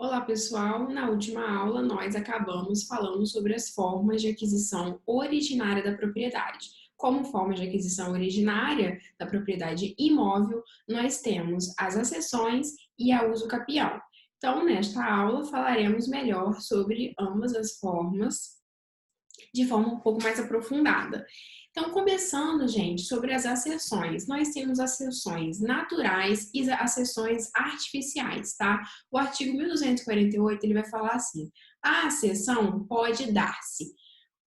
Olá, pessoal! Na última aula, nós acabamos falando sobre as formas de aquisição originária da propriedade. Como forma de aquisição originária da propriedade imóvel, nós temos as acessões e a uso capião. Então, nesta aula, falaremos melhor sobre ambas as formas de forma um pouco mais aprofundada. Então, começando, gente, sobre as acessões. Nós temos acessões naturais e acessões artificiais, tá? O artigo 1248, ele vai falar assim: a acessão pode dar-se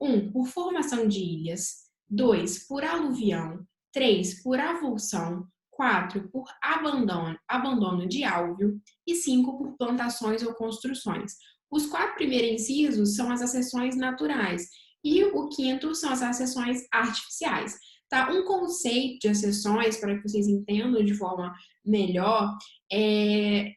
1. Por formação de ilhas, 2. Por aluvião, 3. Por avulsão, 4. Por abandono de álveo e 5. Por plantações ou construções. Os 4 primeiros incisos são as acessões naturais e o quinto são as acessões artificiais. Tá? Um conceito de acessões, para que vocês entendam de forma melhor,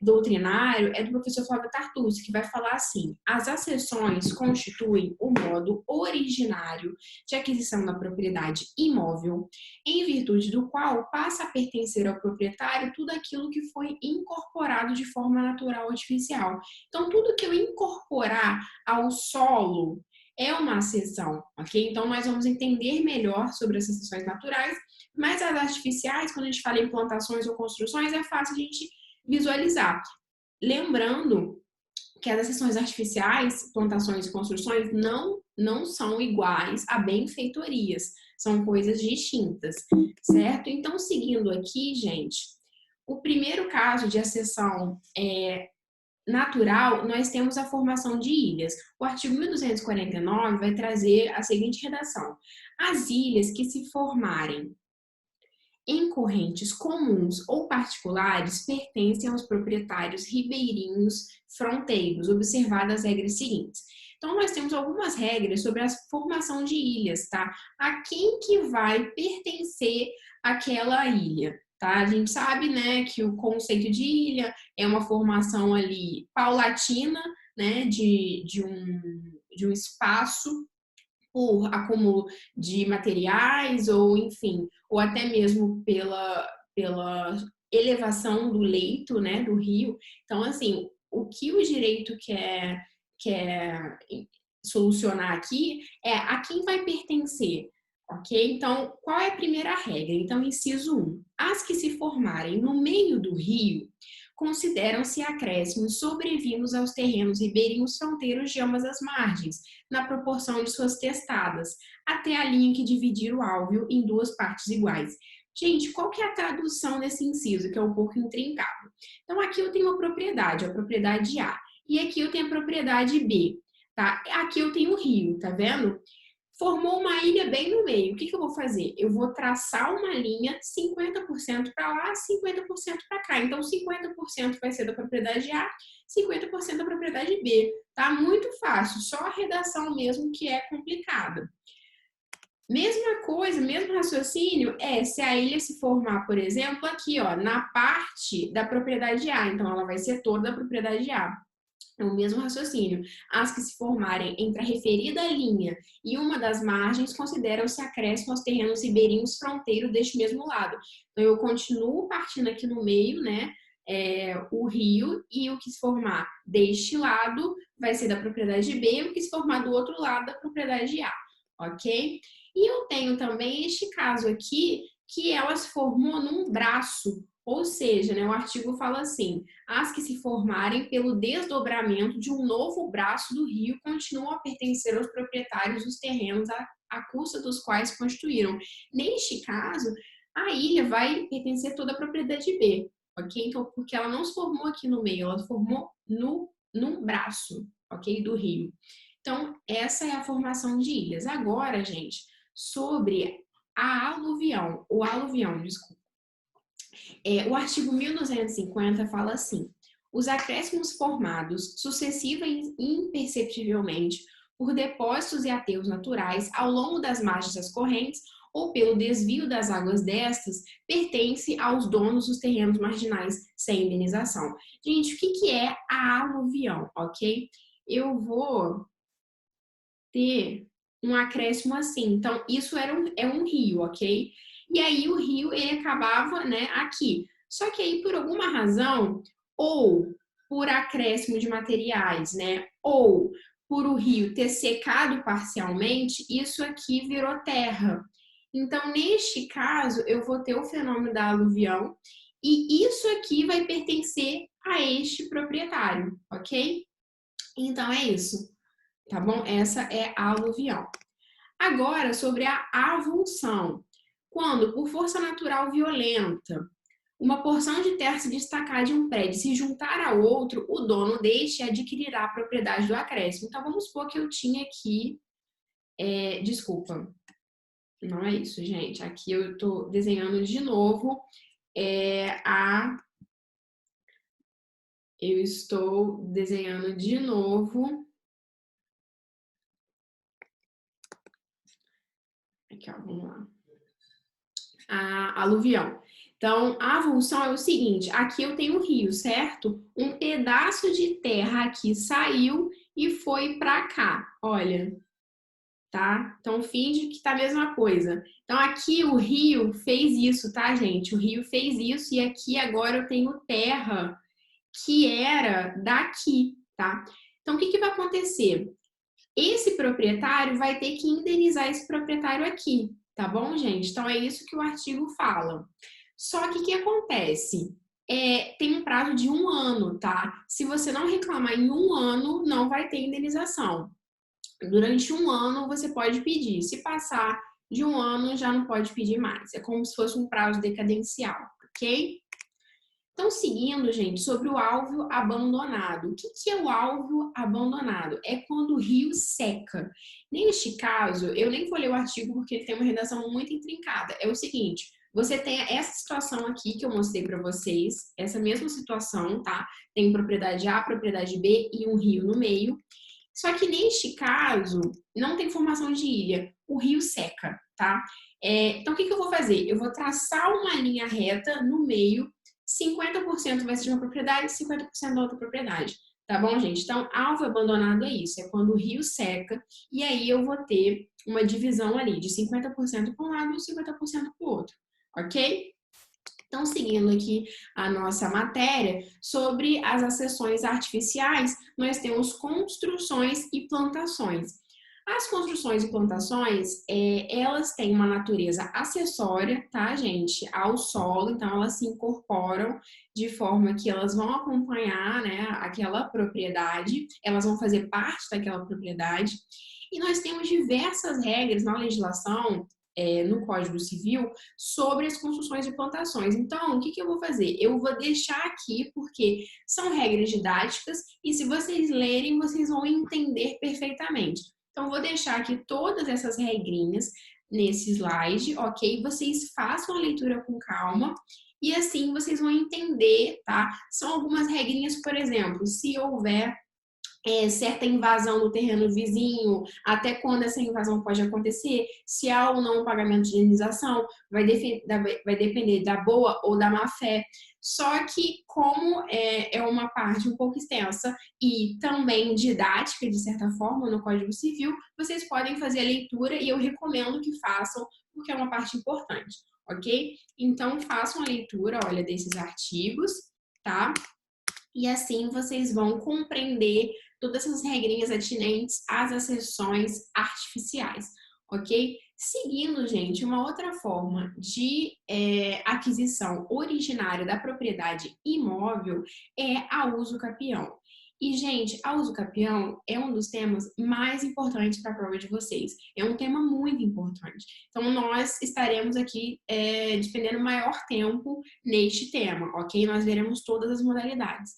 doutrinário, é do professor Flávio Tartucci, que vai falar assim: as acessões constituem o modo originário de aquisição da propriedade imóvel, em virtude do qual passa a pertencer ao proprietário tudo aquilo que foi incorporado de forma natural ou artificial. Então, tudo que eu incorporar ao solo é uma acessão, ok? Então, nós vamos entender melhor sobre as acessões naturais, mas as artificiais, quando a gente fala em plantações ou construções, é fácil a gente visualizar. Lembrando que as acessões artificiais, plantações e construções, não são iguais a benfeitorias, são coisas distintas, certo? Então, seguindo aqui, gente, o primeiro caso de acessão natural, nós temos a formação de ilhas. O artigo 1249 vai trazer a seguinte redação: as ilhas que se formarem em correntes comuns ou particulares pertencem aos proprietários ribeirinhos fronteiros, observadas as regras seguintes. Então, nós temos algumas regras sobre a formação de ilhas, tá? A quem que vai pertencer aquela ilha, tá? A gente sabe, né, que o conceito de ilha é uma formação ali paulatina, né, de um espaço por acúmulo de materiais ou, enfim, ou até mesmo pela elevação do leito, né, do rio. Então, assim, o que o direito quer solucionar aqui é a quem vai pertencer, ok? Então, qual é a primeira regra? Então, inciso 1. As que se formarem no meio do rio consideram-se acréscimos sobrevindos aos terrenos ribeirinhos fronteiros de ambas as margens, na proporção de suas testadas, até a linha que dividir o álveo em duas partes iguais. Gente, qual que é a tradução desse inciso, que é um pouco intrincado? Então, aqui eu tenho a propriedade A, e aqui eu tenho a propriedade B, tá? Aqui eu tenho o rio, tá vendo? Formou uma ilha bem no meio. O que eu vou fazer? Eu vou traçar uma linha 50% para lá, 50% para cá. Então, 50% vai ser da propriedade A, 50% da propriedade B. Tá muito fácil, só a redação mesmo que é complicada. Mesma coisa, mesmo raciocínio se a ilha se formar, por exemplo, aqui, ó, na parte da propriedade A. Então, ela vai ser toda da propriedade A. É o mesmo raciocínio. As que se formarem entre a referida linha e uma das margens consideram-se acréscimo aos terrenos ribeirinhos fronteiros deste mesmo lado. Então, eu continuo partindo aqui no meio, né? O rio, e o que se formar deste lado vai ser da propriedade B, e o que se formar do outro lado da propriedade A, ok? E eu tenho também este caso aqui, que ela se formou num braço, ou seja, né, o artigo fala assim: as que se formarem pelo desdobramento de um novo braço do rio continuam a pertencer aos proprietários dos terrenos à custa dos quais constituíram. Neste caso, a ilha vai pertencer toda à propriedade B, ok? Então, porque ela não se formou aqui no meio, ela se formou num braço, ok? Do rio. Então, essa é a formação de ilhas. Agora, gente, sobre o aluvião, desculpa. O artigo 1250 fala assim: os acréscimos formados sucessiva e imperceptivelmente por depósitos e aterros naturais ao longo das margens das correntes ou pelo desvio das águas destas, pertence aos donos dos terrenos marginais sem indenização. Gente, o que é a aluvião, ok? Eu vou ter um acréscimo assim. Então, isso é um rio, ok? E aí o rio, ele acabava, né, aqui. Só que aí, por alguma razão, ou por acréscimo de materiais, né? Ou por o rio ter secado parcialmente, isso aqui virou terra. Então, neste caso, eu vou ter o fenômeno da aluvião e isso aqui vai pertencer a este proprietário, ok? Então, é isso, tá bom? Essa é a aluvião. Agora, sobre a avulsão. Quando, por força natural violenta, uma porção de terra se destacar de um prédio e se juntar a outro, o dono deste adquirirá a propriedade do acréscimo. Então, vamos supor que eu tinha aqui... desculpa, não é isso, gente. Aqui eu estou desenhando de novo Eu estou desenhando de novo... Aqui, ó, vamos lá. A aluvião. Então, a avulsão é o seguinte, aqui eu tenho um rio, certo? Um pedaço de terra aqui saiu e foi para cá, olha, tá? Então, finge que tá a mesma coisa. Então, aqui o rio fez isso, tá, gente? O rio fez isso e aqui agora eu tenho terra que era daqui, tá? Então, o que vai acontecer? Esse proprietário vai ter que indenizar esse proprietário aqui, tá bom, gente? Então, é isso que o artigo fala. Só que o que acontece? Tem um prazo de 1 ano, tá? Se você não reclamar em 1 ano, não vai ter indenização. Durante 1 ano, você pode pedir. Se passar de 1 ano, já não pode pedir mais. É como se fosse um prazo decadencial, ok? Então, seguindo, gente, sobre o alvéolo abandonado. O que é o alvéolo abandonado? É quando o rio seca. Neste caso, eu nem vou ler o artigo porque ele tem uma redação muito intrincada. É o seguinte, você tem essa situação aqui que eu mostrei para vocês, essa mesma situação, tá? Tem propriedade A, propriedade B e um rio no meio. Só que neste caso, não tem formação de ilha, o rio seca, tá? Então, o que eu vou fazer? Eu vou traçar uma linha reta no meio, 50% vai ser de uma propriedade e 50% da outra propriedade. Tá bom, gente? Então, alvo abandonado é isso, é quando o rio seca e aí eu vou ter uma divisão ali de 50% para um lado e 50% para o outro, ok? Então, seguindo aqui a nossa matéria, sobre as acessões artificiais, nós temos construções e plantações. As construções e plantações, elas têm uma natureza acessória, tá, gente, ao solo, então elas se incorporam de forma que elas vão acompanhar, né, aquela propriedade, elas vão fazer parte daquela propriedade, e nós temos diversas regras na legislação, no Código Civil, sobre as construções de plantações. Então, o que eu vou fazer? Eu vou deixar aqui, porque são regras didáticas, e se vocês lerem, vocês vão entender perfeitamente. Então, vou deixar aqui todas essas regrinhas nesse slide, ok? Vocês façam a leitura com calma e assim vocês vão entender, tá? São algumas regrinhas, por exemplo, se houver certa invasão do terreno vizinho, até quando essa invasão pode acontecer, se há ou não um pagamento de indenização, vai depender da boa ou da má fé. Só que, como é uma parte um pouco extensa e também didática, de certa forma, no Código Civil, vocês podem fazer a leitura e eu recomendo que façam, porque é uma parte importante, ok? Então, façam a leitura, olha, desses artigos, tá? E assim vocês vão compreender todas essas regrinhas atinentes às acessões artificiais, ok? Seguindo, gente, uma outra forma de aquisição originária da propriedade imóvel é a uso capião. E, gente, a uso capião é um dos temas mais importantes para a prova de vocês. É um tema muito importante. Então, nós estaremos aqui despendendo maior tempo neste tema, ok? Nós veremos todas as modalidades.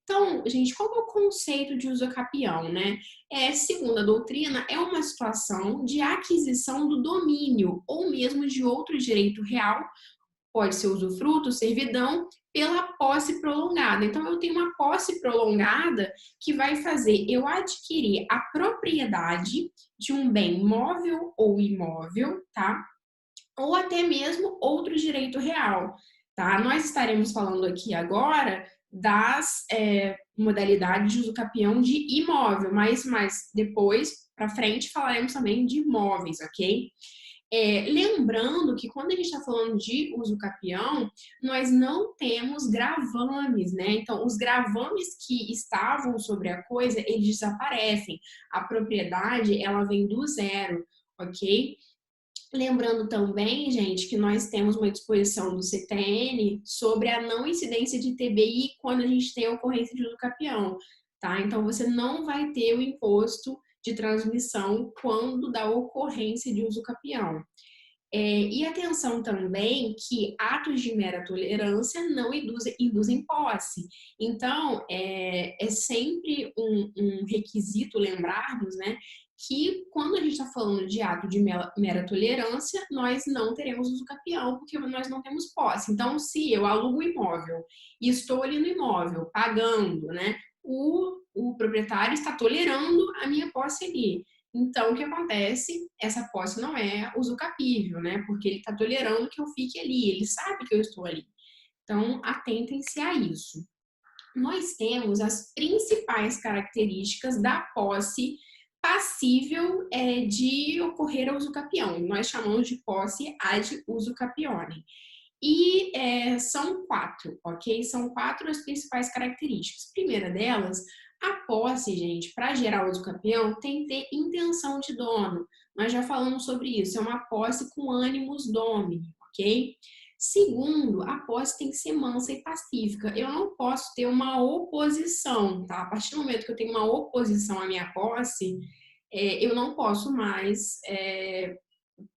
Então, gente, qual é o conceito de uso capião, né? Segundo a doutrina, é uma situação de aquisição do domínio ou mesmo de outro direito real, pode ser usufruto, servidão, pela posse prolongada. Então, eu tenho uma posse prolongada que vai fazer eu adquirir a propriedade de um bem móvel ou imóvel, tá? Ou até mesmo outro direito real, tá? Nós estaremos falando aqui agora das modalidades de uso capião de imóvel, mas depois, para frente, falaremos também de imóveis, ok? Lembrando que quando a gente está falando de uso capião, nós não temos gravames, né? Então, os gravames que estavam sobre a coisa, eles desaparecem. A propriedade, ela vem do zero, ok? Lembrando também, gente, que nós temos uma disposição do CTN sobre a não incidência de TBI quando a gente tem a ocorrência de uso capião, tá? Então, você não vai ter o imposto de transmissão quando da ocorrência de uso capião. E atenção também que atos de mera tolerância não induzem posse. Então, é sempre um requisito lembrarmos, né, que quando a gente está falando de ato de mera tolerância, nós não teremos uso capião, porque nós não temos posse. Então, se eu alugo um imóvel e estou ali no imóvel pagando, né, o proprietário está tolerando a minha posse ali. Então, o que acontece? Essa posse não é usucapível, né? Porque ele está tolerando que eu fique ali, ele sabe que eu estou ali. Então, atentem-se a isso. Nós temos as principais características da posse passível de ocorrer a usucapião. Nós chamamos de posse ad usucapione. E são 4, ok? São 4 as principais características. A primeira delas, a posse, gente, para gerar uso campeão, tem que ter intenção de dono. Nós já falamos sobre isso, é uma posse com animus domini, ok? Segundo, a posse tem que ser mansa e pacífica. Eu não posso ter uma oposição, tá? A partir do momento que eu tenho uma oposição à minha posse, eu não posso mais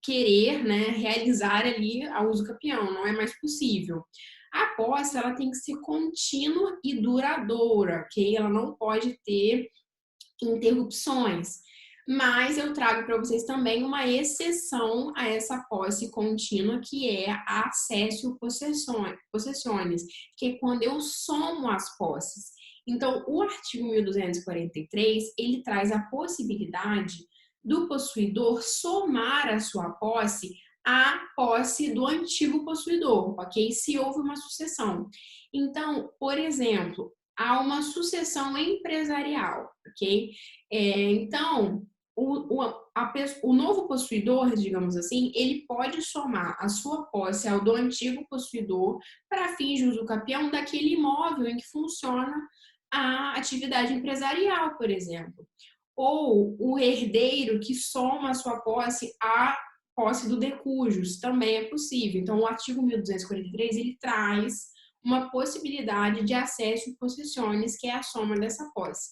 querer, né, realizar ali a uso capião, não é mais possível. A posse, ela tem que ser contínua e duradoura, ok? Ela não pode ter interrupções. Mas eu trago para vocês também uma exceção a essa posse contínua, que é a cessio possessiones, que é quando eu somo as posses. Então, o artigo 1243, ele traz a possibilidade do possuidor somar a sua posse à posse do antigo possuidor, ok? Se houve uma sucessão. Então, por exemplo, há uma sucessão empresarial, ok? Então, o novo possuidor, digamos assim, ele pode somar a sua posse ao do antigo possuidor para fins de uso capião daquele imóvel em que funciona a atividade empresarial, por exemplo. Ou o herdeiro que soma a sua posse à posse do decujus, também é possível. Então, o artigo 1243, ele traz uma possibilidade de acesso e possessões, que é a soma dessa posse.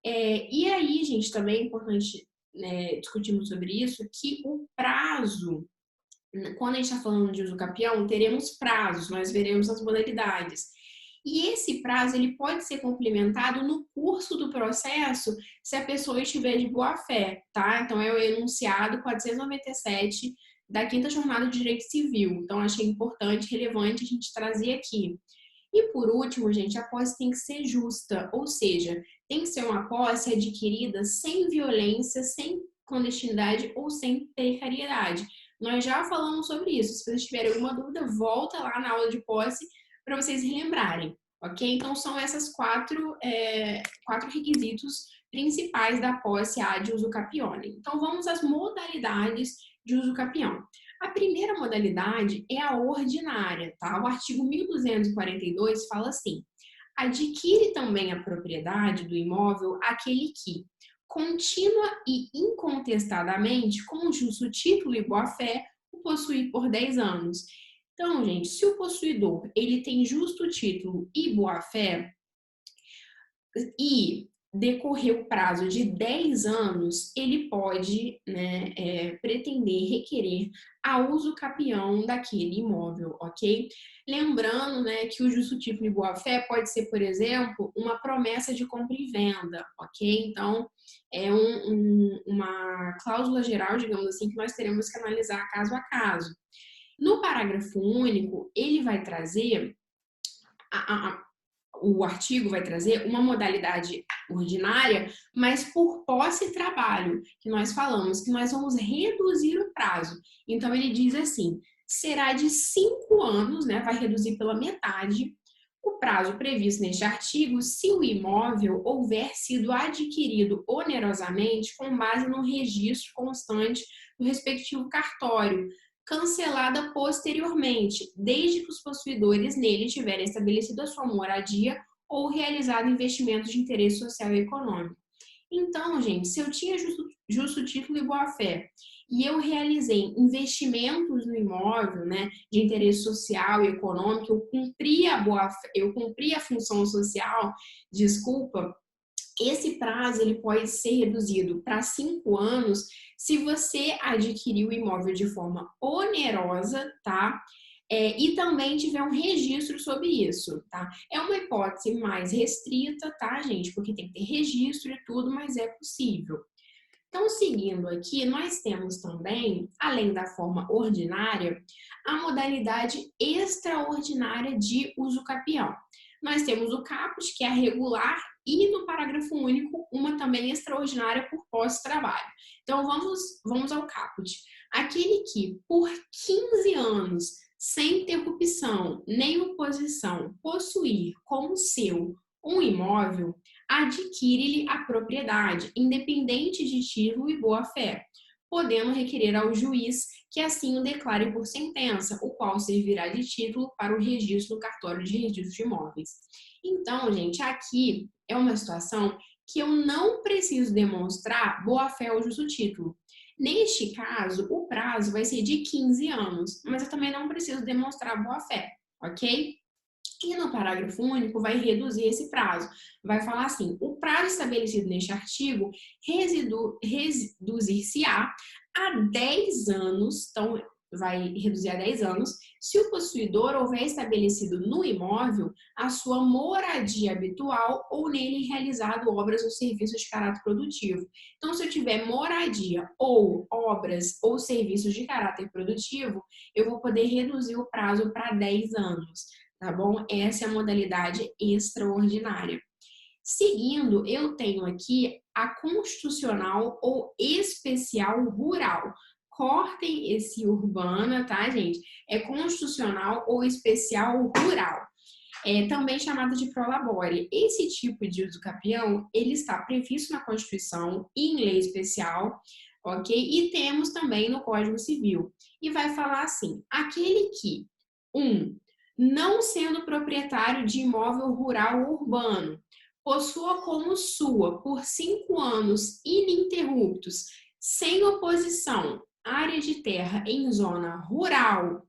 E aí, gente, também é importante, né, discutirmos sobre isso, que o prazo, quando a gente está falando de uso capião, teremos prazos, nós veremos as modalidades. E esse prazo ele pode ser complementado no curso do processo se a pessoa estiver de boa fé, tá? Então, é o enunciado 497 da 5ª Jornada de Direito Civil. Então, achei importante, relevante a gente trazer aqui. E por último, gente, a posse tem que ser justa, ou seja, tem que ser uma posse adquirida sem violência, sem clandestinidade ou sem precariedade. Nós já falamos sobre isso. Se vocês tiverem alguma dúvida, volta lá na aula de posse para vocês relembrarem, ok? Então, são essas quatro requisitos principais da posse ad uso capione. Então, vamos às modalidades de uso capião. A primeira modalidade é a ordinária, tá? O artigo 1242 fala assim: adquire também a propriedade do imóvel aquele que, contínua e incontestadamente, com justo título e boa-fé, o possui por 10 anos. Então, gente, se o possuidor ele tem justo título e boa-fé e decorrer o prazo de 10 anos, ele pode, né, pretender requerer a uso capião daquele imóvel, ok? Lembrando, né, que o justo título e boa-fé pode ser, por exemplo, uma promessa de compra e venda, ok? Então, é uma cláusula geral, digamos assim, que nós teremos que analisar caso a caso. No parágrafo único, ele vai trazer o artigo vai trazer uma modalidade ordinária, mas por posse e trabalho, que nós falamos, que nós vamos reduzir o prazo. Então, ele diz assim, será de 5 anos, né, vai reduzir pela metade, O prazo previsto neste artigo, se o imóvel houver sido adquirido onerosamente com base no registro constante do respectivo cartório, cancelada posteriormente, desde que os possuidores nele tiverem estabelecido a sua moradia ou realizado investimentos de interesse social e econômico. Então, gente, se eu tinha justo título e boa-fé e eu realizei investimentos no imóvel, né, de interesse social e econômico, eu cumpri a função social, desculpa, esse prazo ele pode ser reduzido para 5 anos se você adquirir o imóvel de forma onerosa, tá? E também tiver um registro sobre isso, tá? É uma hipótese mais restrita, tá, gente? Porque tem que ter registro e tudo, mas é possível. Então, seguindo aqui, nós temos também, além da forma ordinária, a modalidade extraordinária de uso capião. Nós temos o caput, que é a regular, e no parágrafo único, uma também extraordinária por pós-trabalho. Então, vamos ao caput. Aquele que, por 15 anos, sem interrupção nem oposição, possuir como seu um imóvel, adquire-lhe a propriedade, independente de título e boa-fé, podendo requerer ao juiz que assim o declare por sentença, o qual servirá de título para o registro no cartório de registro de imóveis. Então, gente, aqui é uma situação que eu não preciso demonstrar boa-fé ou justo título. Neste caso, o prazo vai ser de 15 anos, mas eu também não preciso demonstrar boa-fé, ok? E no parágrafo único vai reduzir esse prazo. Vai falar assim: o prazo estabelecido neste artigo reduzir-se-á a 10 anos, então vai reduzir a 10 anos, se o possuidor houver estabelecido no imóvel a sua moradia habitual ou nele realizado obras ou serviços de caráter produtivo. Então, se eu tiver moradia ou obras ou serviços de caráter produtivo, eu vou poder reduzir o prazo para 10 anos. Tá bom? Essa é a modalidade extraordinária. Seguindo, eu tenho aqui a constitucional ou especial rural. Cortem esse urbana, tá, gente? É constitucional ou especial rural. Também chamada de prolabore. Esse tipo de uso capião, ele está previsto na Constituição e em lei especial, ok? E temos também no Código Civil. E vai falar assim, aquele que, não sendo proprietário de imóvel rural ou urbano, possua como sua, por 5 anos ininterruptos, sem oposição, área de terra em zona rural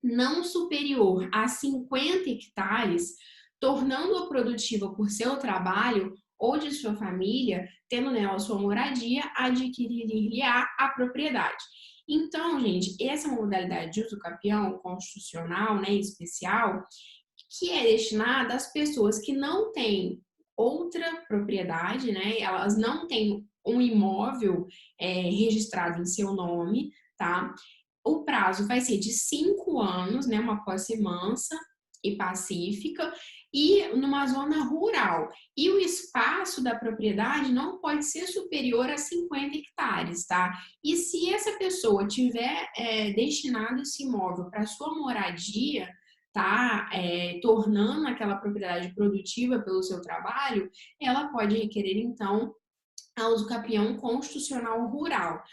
não superior a 50 hectares, tornando-a produtiva por seu trabalho ou de sua família, tendo nela sua moradia, adquirir-lhe-á a propriedade. Então, gente, essa é uma modalidade de uso capião constitucional, né, especial, que é destinada às pessoas que não têm outra propriedade, né, elas não têm um imóvel registrado em seu nome, tá? O prazo vai ser de 5 anos, né, uma posse mansa e pacífica, e numa zona rural. E o espaço da propriedade não pode ser superior a 50 hectares, tá? E se essa pessoa tiver destinado esse imóvel para sua moradia, tá? Tornando aquela propriedade produtiva pelo seu trabalho, ela pode requerer, então, a uso capião constitucional rural.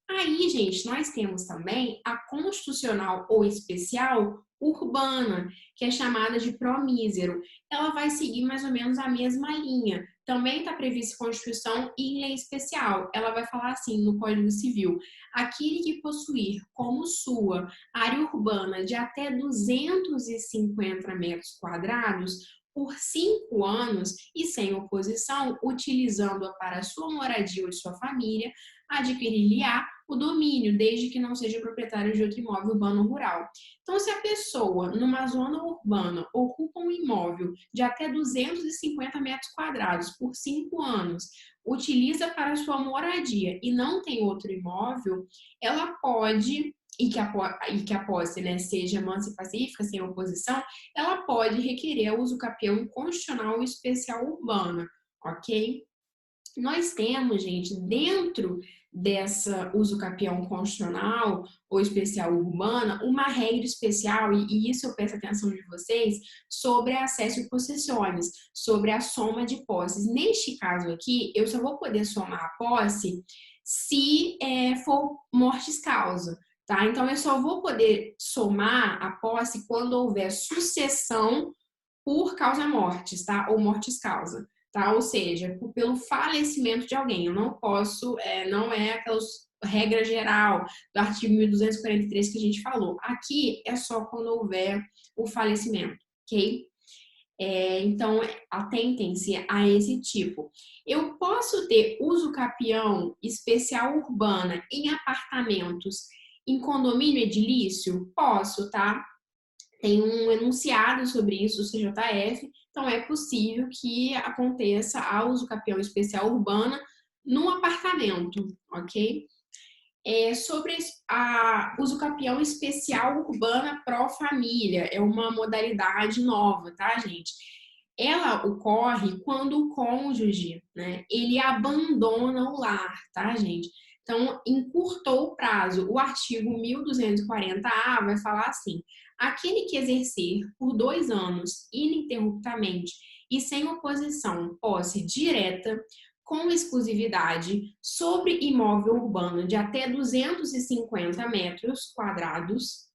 Aí, gente, nós temos também a constitucional ou especial urbana, que é chamada de promísero. Ela vai seguir mais ou menos a mesma linha. Também está prevista em Constituição e em lei especial. Ela vai falar assim no Código Civil: aquele que possuir como sua área urbana de até 250 metros quadrados por 5 anos e sem oposição, utilizando-a para sua moradia ou de sua família, adquirir-lhe-á o domínio, desde que não seja proprietário de outro imóvel urbano ou rural. Então, se a pessoa, numa zona urbana, ocupa um imóvel de até 250 metros quadrados por 5 anos, utiliza para sua moradia e não tem outro imóvel, ela pode, e que a posse, né, seja mansa e pacífica, sem oposição, ela pode requerer o uso capião constitucional especial urbana, ok? Nós temos, gente, dentro dessa uso capião constitucional ou especial urbana, uma regra especial, e isso eu peço a atenção de vocês, sobre acesso e possessões, sobre a soma de posses. Neste caso aqui, eu só vou poder somar a posse se for mortis causa, tá? Então, eu só vou poder somar a posse quando houver sucessão por causa mortis, tá? Ou mortis causa. Tá? Ou seja, pelo falecimento de alguém. Eu não posso, não é aquela regra geral do artigo 1243 que a gente falou. Aqui é só quando houver o falecimento, ok? Então, atentem-se a esse tipo. Eu posso ter uso capião especial urbana em apartamentos em condomínio edilício? Posso, tá? Tem um enunciado sobre isso, do CJF, então é possível que aconteça a uso capião especial urbana num apartamento, ok? Sobre a uso capião especial urbana pró-família, é uma modalidade nova, tá, gente? Ela ocorre quando o cônjuge, né, ele abandona o lar, tá, gente? Então, encurtou o prazo. O artigo 1240-A vai falar assim: aquele que exercer por 2 anos ininterruptamente e sem oposição posse direta, com exclusividade, sobre imóvel urbano de até 250 metros quadrados,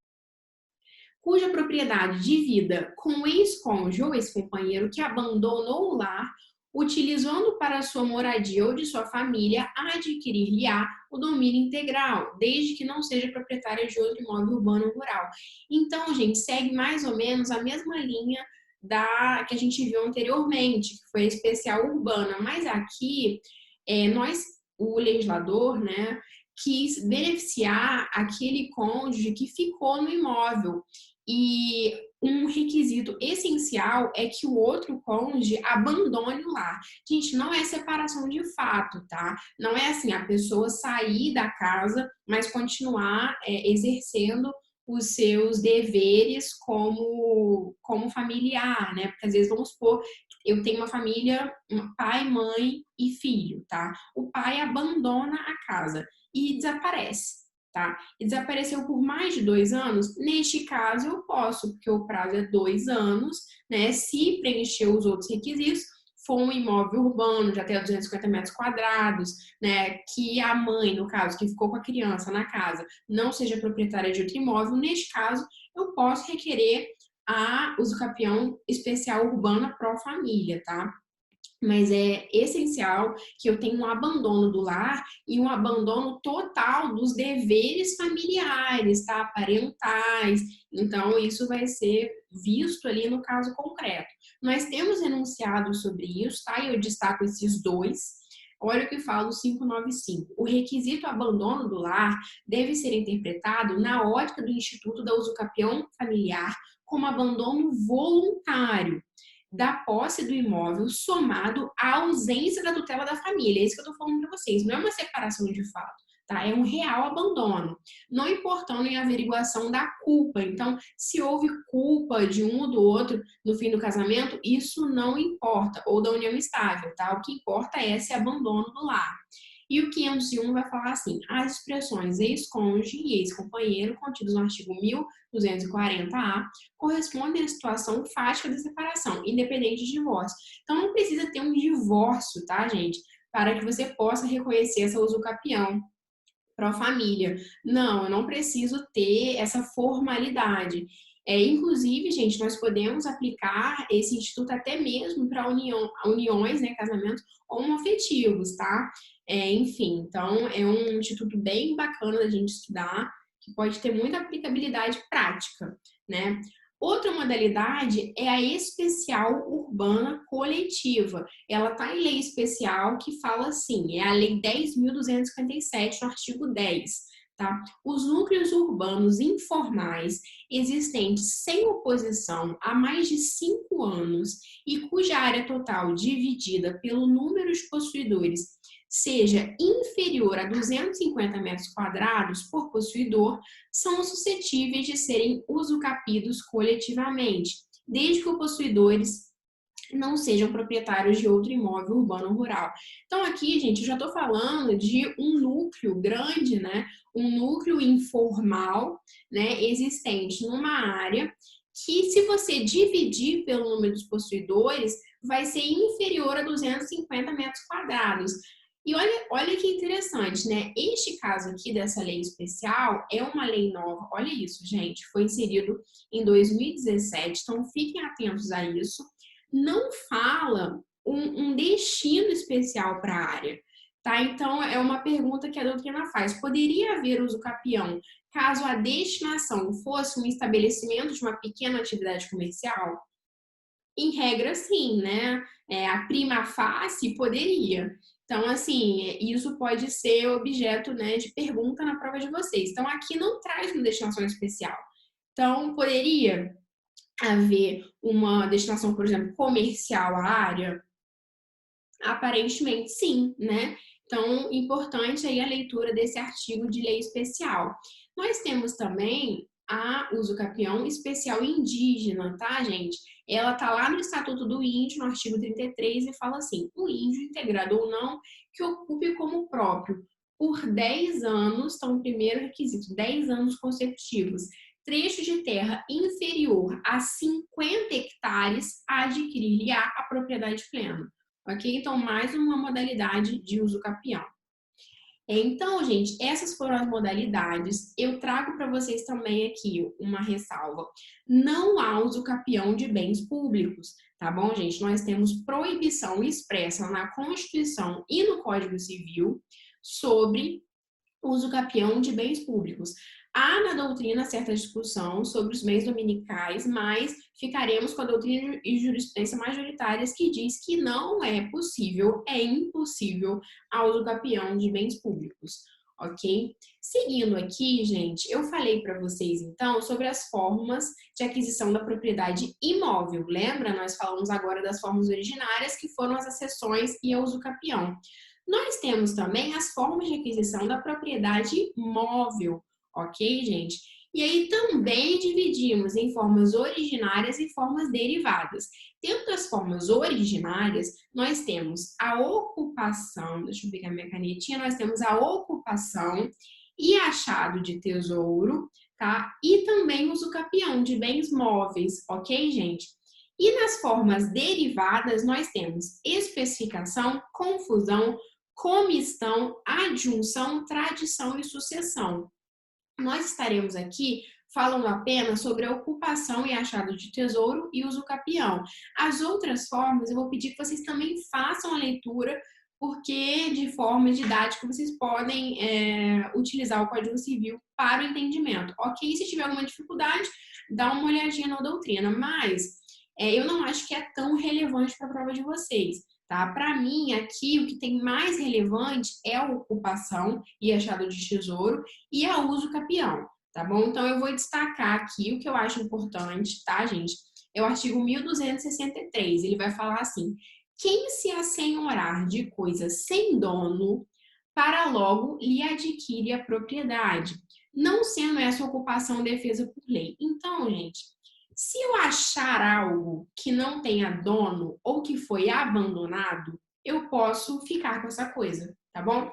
cuja propriedade divida com o ex-cônjuge ou ex-companheiro que abandonou o lar, utilizando para sua moradia ou de sua família, adquirir-lhe-á o domínio integral, desde que não seja proprietária de outro imóvel urbano ou rural. Então, gente, segue mais ou menos a mesma linha da que a gente viu anteriormente, que foi a especial urbana, mas aqui o legislador, né, quis beneficiar aquele cônjuge que ficou no imóvel. E um requisito essencial é que o outro cônjuge abandone o lar. Gente, não é separação de fato, tá? Não é assim, a pessoa sair da casa, mas continuar exercendo os seus deveres como familiar, né? Porque às vezes, vamos supor, eu tenho uma família, pai, mãe e filho, tá? O pai abandona a casa e desaparece, tá? E desapareceu por mais de 2 anos, neste caso eu posso, porque o prazo é 2 anos, né? Se preencher os outros requisitos, for um imóvel urbano de até 250 metros quadrados, né? Que a mãe, no caso, que ficou com a criança na casa, não seja proprietária de outro imóvel, neste caso, eu posso requerer a usucapião especial urbana pró-família, tá? Mas é essencial que eu tenha um abandono do lar e um abandono total dos deveres familiares, tá? Parentais. Então, isso vai ser visto ali no caso concreto. Nós temos enunciado sobre isso, tá? E eu destaco esses dois. Olha o que fala o 595. O requisito abandono do lar deve ser interpretado na ótica do Instituto da Usucapião Familiar como abandono voluntário da posse do imóvel somado à ausência da tutela da família. É isso que eu estou falando para vocês. Não é uma separação de fato, tá? É um real abandono. Não importando em averiguação da culpa. Então, se houve culpa de um ou do outro no fim do casamento, isso não importa. Ou da união estável, tá? O que importa é esse abandono do lar. E o 501 vai falar assim: as expressões ex-cônjuge e ex-companheiro contidos no artigo 1240-A correspondem à situação fática da separação, independente de divórcio. Então, não precisa ter um divórcio, tá, gente? Para que você possa reconhecer essa usucapião pró-família. Não, eu não preciso ter essa formalidade. Inclusive, gente, nós podemos aplicar esse instituto até mesmo para uniões, né, casamentos homoafetivos, tá? Enfim, então é um instituto bem bacana da gente estudar, que pode ter muita aplicabilidade prática, né? Outra modalidade é a especial urbana coletiva. Ela está em lei especial que fala assim, é a Lei 10.257, no artigo 10. Tá? Os núcleos urbanos informais existentes sem oposição há mais de 5 anos e cuja área total dividida pelo número de possuidores seja inferior a 250 metros quadrados por possuidor, são suscetíveis de serem usucapidos coletivamente, desde que os possuidores não sejam proprietários de outro imóvel urbano ou rural. Então, aqui, gente, eu já estou falando de um núcleo grande, né? Um núcleo informal, né? Existente numa área que, se você dividir pelo número dos possuidores, vai ser inferior a 250 metros quadrados. E olha que interessante, né? Este caso aqui dessa lei especial é uma lei nova. Olha isso, gente. Foi inserido em 2017, então fiquem atentos a isso. Não fala um destino especial para a área, tá? Então, é uma pergunta que a doutrina faz. Poderia haver uso capião caso a destinação fosse um estabelecimento de uma pequena atividade comercial? Em regra, sim, né? A prima facie poderia. Então, assim, isso pode ser objeto, né, de pergunta na prova de vocês. Então, aqui não traz uma destinação especial. Então, poderia haver uma destinação, por exemplo, comercial à área? Aparentemente, sim, né? Então, importante aí a leitura desse artigo de lei especial. Nós temos também a uso capião especial indígena, tá, gente? Ela tá lá no Estatuto do Índio, no artigo 33, e fala assim: o índio, integrado ou não, que ocupe como próprio por 10 anos, então, primeiro requisito, 10 anos consecutivos, trecho de terra inferior a 50 hectares, adquirir-lhe a propriedade plena. Ok? Então, mais uma modalidade de uso capião. Então, gente, essas foram as modalidades. Eu trago para vocês também aqui uma ressalva. Não há uso capião de bens públicos, tá bom, gente? Nós temos proibição expressa na Constituição e no Código Civil sobre uso capião de bens públicos. Há na doutrina certa discussão sobre os bens dominicais, mas ficaremos com a doutrina e jurisprudência majoritárias que diz que não é possível, é impossível a uso capião de bens públicos, ok? Seguindo aqui, gente, eu falei para vocês então sobre as formas de aquisição da propriedade imóvel. Lembra? Nós falamos agora das formas originárias, que foram as acessões e a uso capião. Nós temos também as formas de aquisição da propriedade móvel, ok, gente? E aí também dividimos em formas originárias e formas derivadas. Dentro das formas originárias, nós temos a ocupação, deixa eu pegar minha canetinha, nós temos a ocupação e achado de tesouro, tá? E também uso capião de bens móveis, ok, gente? E nas formas derivadas, nós temos especificação, confusão, comistão, adjunção, tradição e sucessão. Nós estaremos aqui falando apenas sobre a ocupação e achado de tesouro e uso capião. As outras formas, eu vou pedir que vocês também façam a leitura, porque de forma didática vocês podem utilizar o Código Civil para o entendimento. Ok? Se tiver alguma dificuldade, dá uma olhadinha na doutrina, mas eu não acho que é tão relevante para a prova de vocês. Tá? Para mim, aqui, o que tem mais relevante é a ocupação e achado de tesouro e a uso capião, tá bom? Então, eu vou destacar aqui o que eu acho importante, tá, gente? É o artigo 1263, ele vai falar assim: quem se assenhorar de coisa sem dono, para logo lhe adquire a propriedade, não sendo essa ocupação defesa por lei. Então, gente, se eu achar algo que não tenha dono ou que foi abandonado, eu posso ficar com essa coisa, tá bom?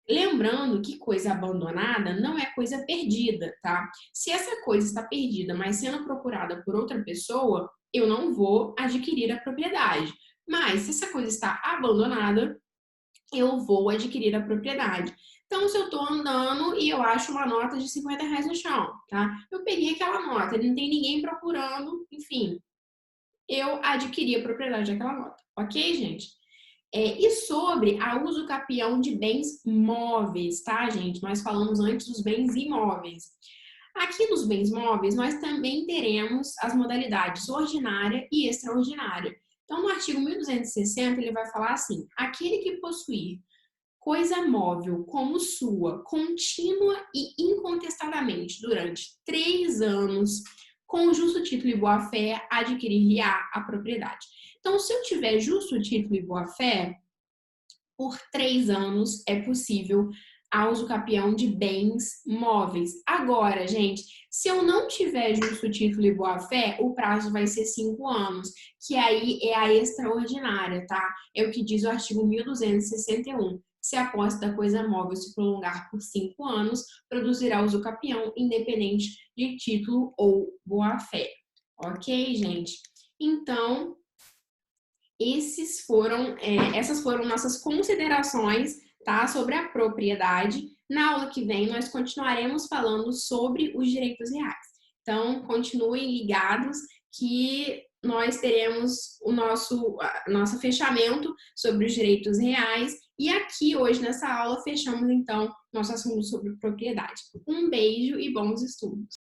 Lembrando que coisa abandonada não é coisa perdida, tá? Se essa coisa está perdida, mas sendo procurada por outra pessoa, eu não vou adquirir a propriedade. Mas se essa coisa está abandonada, eu vou adquirir a propriedade. Então, se eu estou andando e eu acho uma nota de 50 reais no chão, tá? Eu peguei aquela nota, não tem ninguém procurando, enfim, eu adquiri a propriedade daquela nota, ok, gente? E sobre a uso capião de bens móveis, tá, gente? Nós falamos antes dos bens imóveis. Aqui nos bens móveis, nós também teremos as modalidades ordinária e extraordinária. Então, no artigo 1260, ele vai falar assim: aquele que possuir coisa móvel como sua, contínua e incontestadamente durante 3 anos, com justo título e boa-fé, adquirir-lhe-á a propriedade. Então, se eu tiver justo título e boa-fé, por 3 anos é possível a usucapião de bens móveis. Agora, gente, se eu não tiver justo título e boa-fé, o prazo vai ser 5 anos, que aí é a extraordinária, tá? É o que diz o artigo 1261. Se a posse da coisa móvel se prolongar por 5 anos, produzirá usucapião independente de título ou boa-fé. Ok, gente? Então, essas foram nossas considerações, tá, sobre a propriedade. Na aula que vem, nós continuaremos falando sobre os direitos reais. Então, continuem ligados que nós teremos o nosso fechamento sobre os direitos reais. E aqui, hoje, nessa aula, fechamos, então, nosso assunto sobre propriedade. Um beijo e bons estudos!